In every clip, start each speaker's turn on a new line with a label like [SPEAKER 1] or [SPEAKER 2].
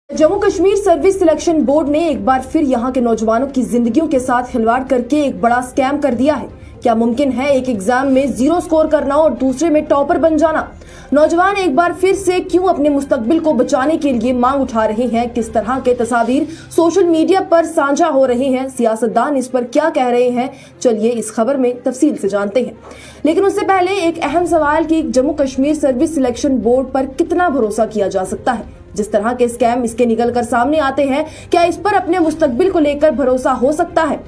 [SPEAKER 1] Jammu Kashmir service selection board ने एक बार फिर यहां के नौजवानों की जिंदगियों के साथ खिलवाड़ करके एक बड़ा स्कैम कर दिया है। क्या मुमकिन है एक एग्जाम में 0 स्कोर करना और दूसरे में टॉपर बन जाना? नौजवान एक बार फिर से क्यों अपने मुस्तकबिल को बचाने के लिए मांग उठा रहे हैं? किस तरह के तस्वीर सोशल मीडिया पर साझा हो रहे हैं? सियासतदान इस पर क्या कह रहे हैं? चलिए इस खबर में तफसील से जानते हैं। लेकिन उससे पहले एक अहम सवाल कि Jammu Kashmir service selection board पर कितना भरोसा किया जा सकता है? जिस तरह के स्कैम इसके निकल कर सामने आते हैं, क्या इस पर अपने मुस्तकबिल को लेकर भरोसा हो सकता है?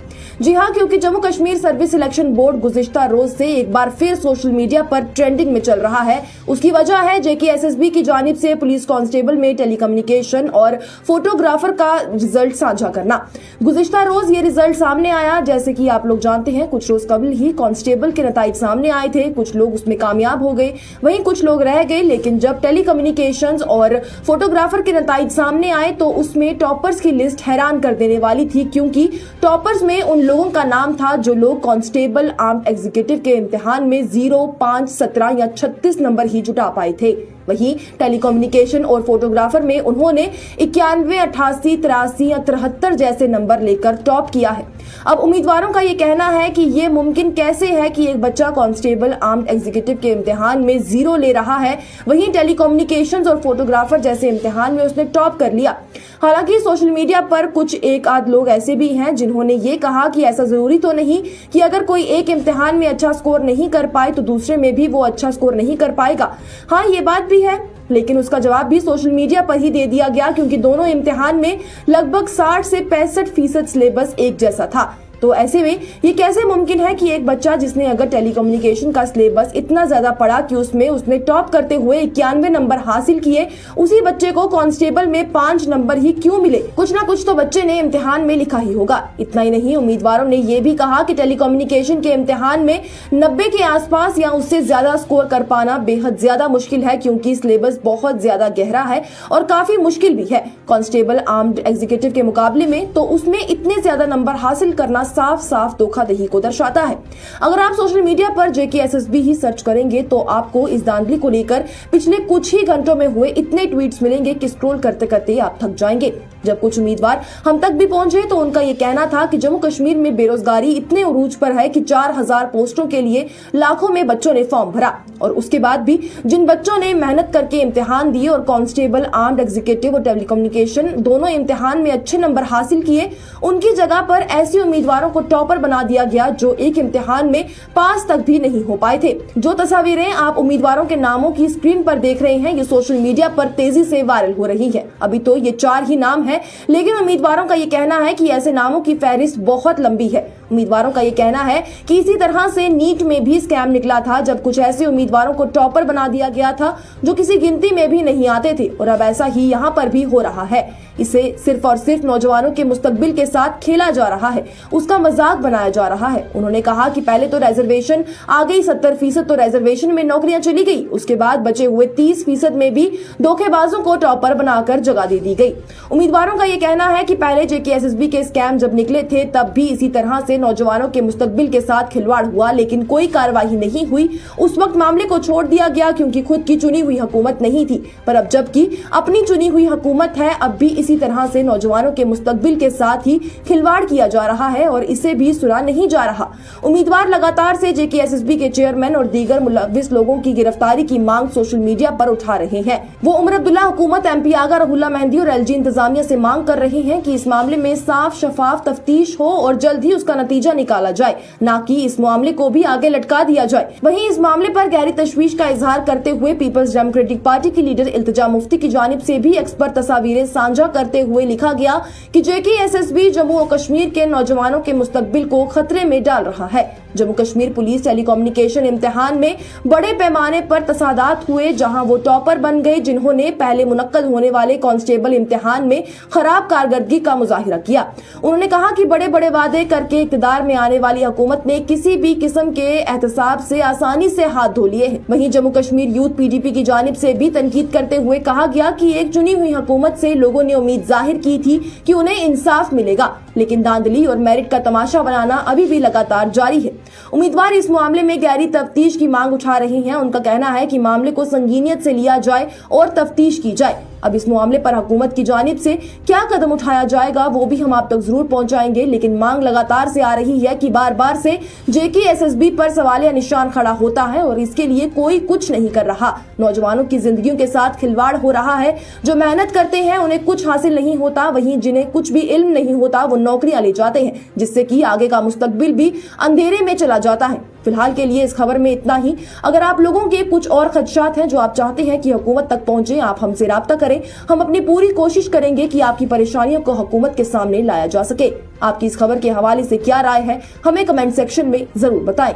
[SPEAKER 1] जी हाँ, क्योंकि Jammu Kashmir service selection board गुज़िश्ता रोज से एक बार फिर सोशल मीडिया पर ट्रेंडिंग में चल रहा है। उसकी वजह है JKSSB की जानिब से पुलिस कांस्टेबल में टेलीकम्युनिकेशन और फोटोग्राफर का रिजल्ट साझा करना। गुज़िश्ता रोज ये रिजल्ट सामने आया। जैसे कि आप लोग जानते हैं, कुछ रोज कबल ही कांस्टेबल के नतीजे सामने आए थे। कुछ लोग उसमें कामयाब हो गए, वहीं कुछ लोग रह गए। लेकिन जब टेलीकम्युनिकेशन और फोटोग्राफर के नतीजे सामने आए तो उसमें टॉपर्स की लिस्ट हैरान कर देने वाली थी, क्योंकि टॉपर्स में उन लोगों का नाम था जो लोग कांस्टेबल आर्म्ड एग्जीक्यूटिव के इम्तिहान में 0, 5, 17 या 36 नंबर ही जुटा पाए थे। वहीं टेलीकम्युनिकेशन और फोटोग्राफर में उन्होंने 91, 88, 83 या 73 जैसे नंबर लेकर टॉप किया है। अब उम्मीदवारों का ये कहना है कि ये मुमकिन कैसे है कि एक बच्चा कांस्टेबल आर्म्ड एग्जीक्यूटिव के इम्तिहान में 0 ले रहा है, वहीं टेलीकम्युनिकेशन और फोटोग्राफर जैसे इम्तिहान में उसने टॉप कर लिया। हालांकि सोशल मीडिया पर कुछ एक आध लोग ऐसे भी हैं जिन्होंने ये कहा कि ऐसा जरूरी तो नहीं कि अगर कोई एक इम्तिहान में अच्छा स्कोर नहीं कर पाए तो दूसरे में भी वो अच्छा स्कोर नहीं कर पाएगा। हाँ, ये बात भी है, लेकिन उसका जवाब भी सोशल मीडिया पर ही दे दिया गया, क्योंकि दोनों इम्तिहान में लगभग 60 से 65% सिलेबस एक जैसा था। तो ऐसे में ये कैसे मुमकिन है कि एक बच्चा जिसने अगर टेलीकम्युनिकेशन का सिलेबस इतना ज्यादा पढ़ा कि उसमें उसने टॉप करते हुए 91 नंबर हासिल किए, उसी बच्चे को कांस्टेबल में 5 नंबर ही क्यों मिले? कुछ ना कुछ तो बच्चे ने इम्तिहान में लिखा ही होगा। इतना ही नहीं, उम्मीदवारों ने ये भी कहा कि टेलीकम्युनिकेशन के इम्तिहान में 90 के आसपास या उससे ज्यादा स्कोर कर पाना बेहद ज्यादा मुश्किल है, क्योंकि सिलेबस बहुत ज्यादा गहरा है और काफी मुश्किल भी है कांस्टेबल आर्म्ड एग्जीक्यूटिव के मुकाबले में। तो उसमें इतने ज्यादा नंबर हासिल करना साफ साफ धोखाधड़ी को दर्शाता है। अगर आप सोशल मीडिया पर JKSSB ही सर्च करेंगे तो आपको इस धांधली को लेकर पिछले कुछ ही घंटों में हुए इतने ट्वीट्स मिलेंगे कि स्क्रॉल करते करते आप थक जाएंगे। जब कुछ उम्मीदवार हम तक भी पहुंचे तो उनका ये कहना था कि जम्मू कश्मीर में बेरोजगारी इतने उरूज पर है कि 4000 पोस्टों के लिए लाखों में बच्चों ने फॉर्म भरा, और उसके बाद भी जिन बच्चों ने मेहनत करके इम्तिहान दिए और कांस्टेबल आर्म्ड एग्जीक्यूटिव और टेलीकम्युनिकेशन दोनों इम्तिहान में अच्छे नंबर हासिल किए, उनकी जगह पर ऐसे उम्मीदवारों को टॉपर बना दिया गया जो एक इम्तिहान में पास तक भी नहीं हो पाए थे। जो तस्वीरें आप उम्मीदवारों के नामों की स्क्रीन पर देख रहे हैं, ये सोशल मीडिया पर तेजी से वायरल हो रही है। अभी तो ये 4 ही नाम है, लेकिन उम्मीदवारों का ये कहना है कि ऐसे नामों की फहरिस्त बहुत लंबी है। उम्मीदवारों का ये कहना है कि इसी तरह से नीट में भी स्कैम निकला था, जब कुछ ऐसे उम्मीदवारों को टॉपर बना दिया गया था जो किसी गिनती में भी नहीं आते थे, और अब ऐसा ही यहाँ पर भी हो रहा है। इसे सिर्फ और सिर्फ नौजवानों के मुस्तकबिल के साथ खेला जा रहा है, उसका मजाक बनाया जा रहा है। उन्होंने कहा कि पहले तो रिजर्वेशन आ गई, 70% तो रिजर्वेशन में नौकरियां चली गई, उसके बाद बचे हुए 30% में भी धोखेबाजों को टॉपर बनाकर जगह दे दी गई। उम्मीदवारों का ये कहना है कि पहले JKSSB के स्कैम जब निकले थे तब भी इसी तरह से नौजवानों के मुस्तकबिल के साथ खिलवाड़ हुआ, लेकिन कोई कार्रवाई नहीं हुई। उस वक्त मामले को छोड़ दिया गया क्योंकि खुद की चुनी हुई हुकूमत नहीं थी, पर अब जबकि अपनी चुनी हुई हुकूमत है, अब भी इसी तरह से नौजवानों के मुस्तकबिल के साथ ही खिलवाड़ किया जा रहा है और इसे भी सुना नहीं जा रहा। उम्मीदवार लगातार से JKSSB के चेयरमैन और दीगर मुलव्विस लोगों की गिरफ्तारी की मांग सोशल मीडिया पर उठा रहे हैं। वो उमर अब्दुल्ला हुकूमत, MP आगा रहुल्ला मेहंदी और LG इंतजामिया से मांग कर रहे हैं कि इस मामले में साफ शफाफ तफ्तीश हो और जल्द ही उसका नतीजा निकाला जाए, ना कि इस मामले को भी आगे लटका दिया जाए। वहीं इस मामले पर गहरी तशवीश का इजहार करते हुए पीपल्स डेमोक्रेटिक पार्टी की लीडर इल्तिजा मुफ्ती की जानिब से भी एक्सपर्ट तस्वीरें साझा करते हुए लिखा गया कि JKSSB जम्मू और कश्मीर के नौजवानों के मुस्तकबिल को खतरे में डाल रहा है। जम्मू कश्मीर पुलिस टेलीकम्युनिकेशन इम्तिहान में बड़े पैमाने पर तसादात हुए, जहां वो टॉपर बन गए जिन्होंने पहले मुनक्कद होने वाले कांस्टेबल इम्तिहान में खराब कारकर्दगी का मुजाहिरा किया। उन्होंने कहा कि बड़े बड़े वादे करके इक़्तिदार में आने वाली हुकूमत ने किसी भी किस्म के एहतसाब से आसानी से हाथ धो लिए हैं। वहीं जम्मू कश्मीर यूथ PDP की जानिब से भी तनकीद करते हुए कहा गया कि एक चुनी हुई हुकूमत से लोगों ने उम्मीद जाहिर की थी कि उन्हें इंसाफ मिलेगा, लेकिन धांधली और मेरिट का तमाशा बनाना अभी भी लगातार जारी है। उम्मीदवार इस मामले में गहरी तफ्तीश की मांग उठा रहे हैं। उनका कहना है कि मामले को संगीनियत से लिया जाए और तफ्तीश की जाए। अब इस मामले पर हुकूमत की जानिब से क्या कदम उठाया जाएगा वो भी हम आप तक जरूर पहुंचाएंगे, लेकिन मांग लगातार से आ रही है कि बार बार से JKSSB पर सवालिया निशान खड़ा होता है और इसके लिए कोई कुछ नहीं कर रहा। नौजवानों की जिंदगियों के साथ खिलवाड़ हो रहा है। जो मेहनत करते हैं उन्हें कुछ हासिल नहीं होता, वहीं जिन्हें कुछ भी इल्म नहीं होता वो नौकरियां ले जाते हैं, जिससे कि आगे का मुस्तकबिल भी अंधेरे में चला जाता है। फिलहाल के लिए इस खबर में इतना ही। अगर आप लोगों के कुछ और खदशात हैं जो आप चाहते हैं कि हुकूमत तक पहुंचे, आप हमसे राब्ता करें। हम अपनी पूरी कोशिश करेंगे कि आपकी परेशानियों को हुकूमत के सामने लाया जा सके। आपकी इस खबर के हवाले से क्या राय है हमें कमेंट सेक्शन में जरूर बताएं।